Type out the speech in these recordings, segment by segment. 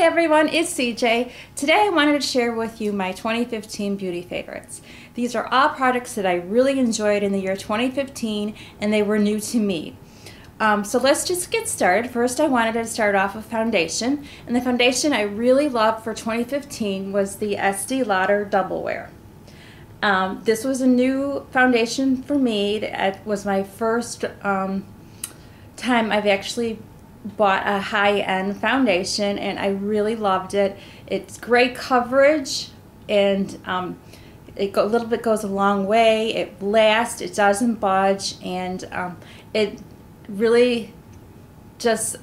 Hi everyone, it's CJ. Today I wanted to share with you my 2015 beauty favorites. These are all products that I really enjoyed in the year 2015 and they were new to me. So let's just get started. First I wanted to start off with foundation, and the foundation I really loved for 2015 was the Estee Lauder Double Wear. This was a new foundation for me. It was my first time I've actually bought a high-end foundation, and I really loved it. It's great coverage, and a little bit goes a long way. It lasts, it doesn't budge, and it really just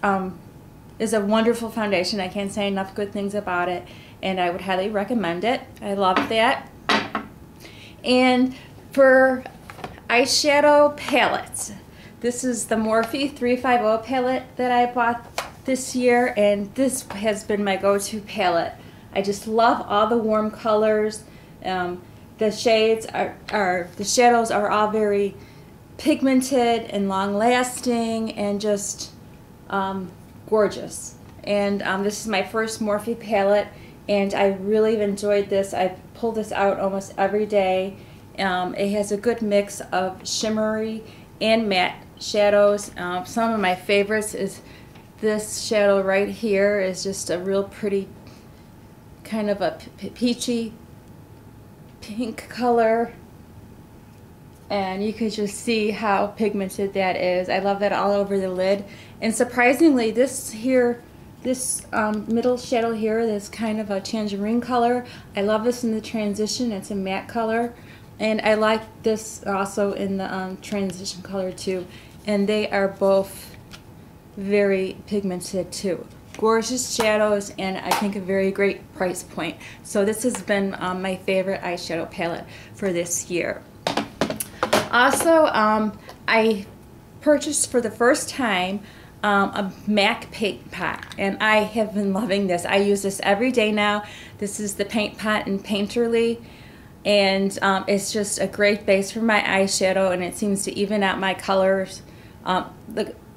is a wonderful foundation. I can't say enough good things about it, and I would highly recommend it. I love that. And for eyeshadow palettes, this is the Morphe 350 palette that I bought this year, and this has been my go-to palette. I just love all the warm colors. The shades the shadows are all very pigmented and long-lasting and just gorgeous. And this is my first Morphe palette, and I really enjoyed this. I pull this out almost every day. It has a good mix of shimmery and matte shadows. Some of my favorites is this shadow right here. Is just a real pretty kind of a peachy pink color, and you could just see how pigmented that is. I love that all over the lid. And surprisingly, this middle shadow here, this kind of a tangerine color, I love this in the transition. It's a matte color, and I like this also in the transition color too. And they are both very pigmented too. Gorgeous shadows, and I think a very great price point. So this has been my favorite eyeshadow palette for this year. Also, I purchased for the first time a MAC paint pot, and I have been loving this. I use this every day now. This is the paint pot in Painterly, and it's just a great base for my eyeshadow, and it seems to even out my colors,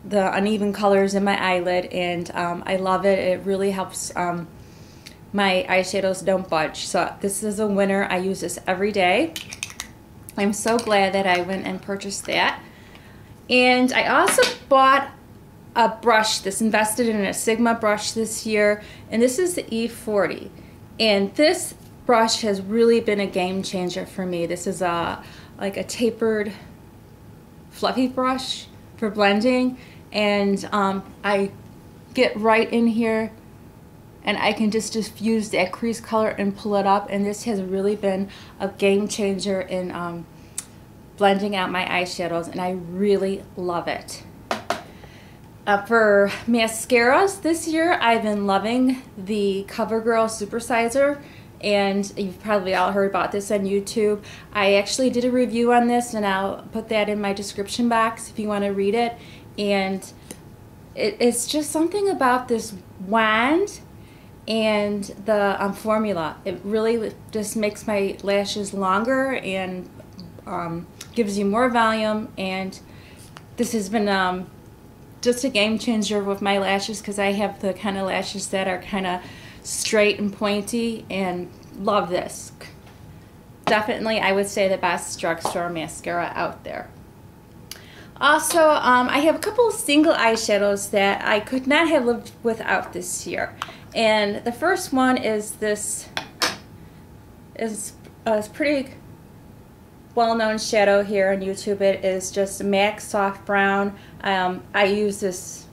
the uneven colors in my eyelid, and I love it. It really helps my eyeshadows don't budge. So this is a winner. I use this every day. I'm so glad that I went and purchased that. And I also bought a brush, invested in a Sigma brush this year, and this is the E40. And this brush has really been a game changer for me. This is like a tapered, fluffy brush for blending, and I get right in here and I can just diffuse that crease color and pull it up, and this has really been a game changer in blending out my eyeshadows, and I really love it. For mascaras this year, I've been loving the CoverGirl Supersizer, and you've probably all heard about this on YouTube. I actually did a review on this, and I'll put that in my description box if you want to read it. And it's just something about this wand and the formula. It really just makes my lashes longer and gives you more volume, and this has been just a game changer with my lashes, because I have the kind of lashes that are kind of straight and pointy, and love this. Definitely, I would say the best drugstore mascara out there. Also, I have a couple of single eyeshadows that I could not have lived without this year. And the first one is this is a pretty well-known shadow here on YouTube. It is just MAC Soft Brown. I use this,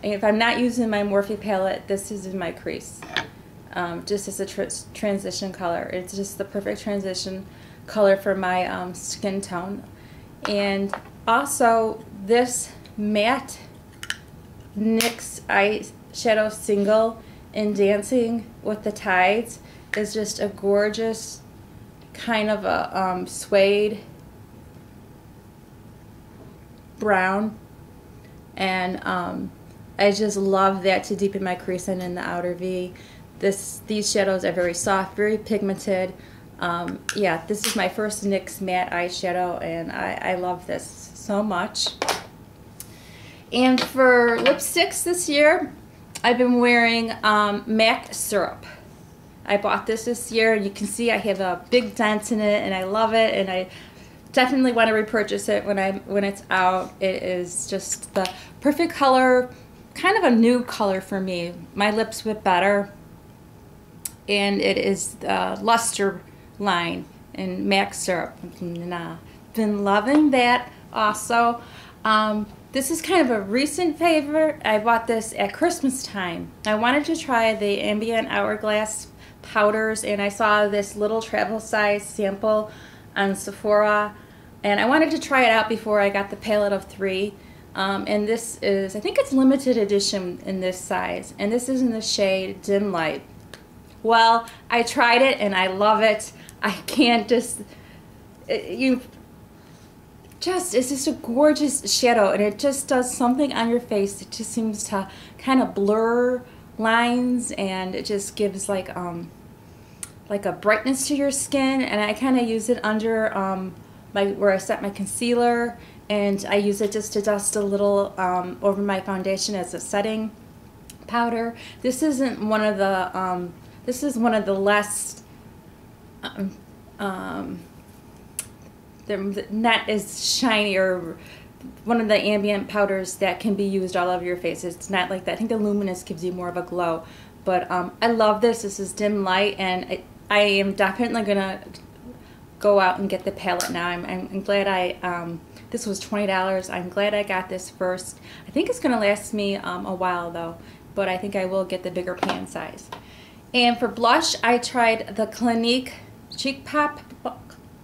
if I'm not using my Morphe palette, this is in my crease. Just as a transition color. It's just the perfect transition color for my skin tone. And also, this matte NYX eyeshadow single in Dancing with the Tides is just a gorgeous kind of a suede brown, and I just love that to deepen my crease and in the outer V. These shadows are very soft, very pigmented. Yeah, this is my first NYX matte eyeshadow, and I love this so much. And for lipsticks this year, I've been wearing MAC syrup. I bought this year, and you can see I have a big dent in it, and I love it, and I definitely want to repurchase it when it's out. It is just the perfect color, kind of a nude color for me. My lips look better, and it is the Luster line in MAC syrup. And been loving that also. This is kind of a recent favorite. I bought this at Christmas time. I wanted to try the Ambient Hourglass powders, and I saw this little travel size sample on Sephora, and I wanted to try it out before I got the palette of 3. And this is, I think it's limited edition in this size, and this is in the shade Dim Light. Well, I tried it and I love it. I can't just, it's just a gorgeous shadow, and it just does something on your face. It just seems to kind of blur lines, and it just gives like a brightness to your skin. And I kind of use it under where I set my concealer, and I use it just to dust a little over my foundation as a setting powder. This isn't one of the this is one of the less they're not as shiny, or one of the ambient powders that can be used all over your face. It's not like that. I think the Luminous gives you more of a glow. But I love this. This is Dim Light, and I am definitely going to go out and get the palette now. I'm glad this was $20. I'm glad I got this first. I think it's going to last me a while though, but I think I will get the bigger pan size. And for blush, I tried the Clinique Cheek Pop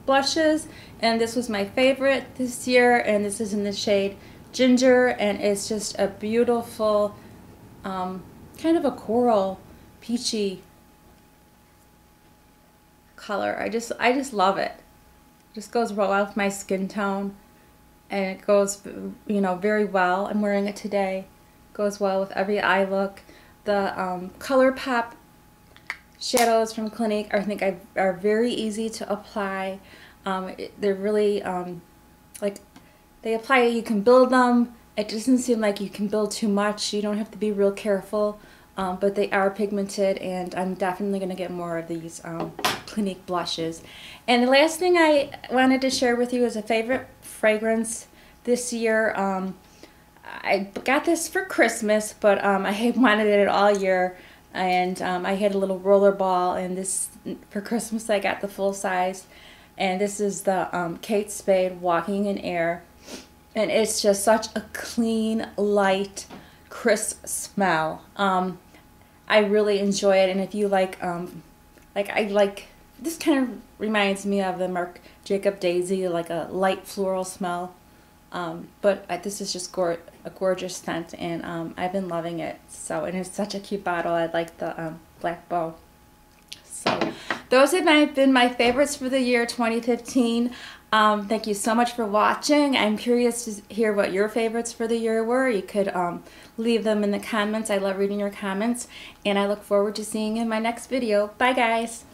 blushes, and this was my favorite this year, and this is in the shade Ginger, and it's just a beautiful kind of a coral peachy color. I just love it. It just goes well with my skin tone, and it goes, you know, very well. I'm wearing it today. Goes well with every eye look. The ColourPop shadows from Clinique, I think, are very easy to apply. They're really like, they apply, you can build them. It doesn't seem like you can build too much. You don't have to be real careful, but they are pigmented, and I'm definitely going to get more of these Clinique blushes. And the last thing I wanted to share with you is a favorite fragrance this year. I got this for Christmas, but I had wanted it all year. And I had a little roller ball, and this, for Christmas, I got the full size. And this is the Kate Spade Walking in Air. And it's just such a clean, light, crisp smell. I really enjoy it. And if you like this kind of reminds me of the Marc Jacob Daisy, like a light floral smell. But this is just a gorgeous scent, and I've been loving it. So, and it's such a cute bottle. I like the black bow. So those have been my favorites for the year 2015. Thank you so much for watching. I'm curious to hear what your favorites for the year were. You could leave them in the comments. I love reading your comments, and I look forward to seeing you in my next video. Bye, guys.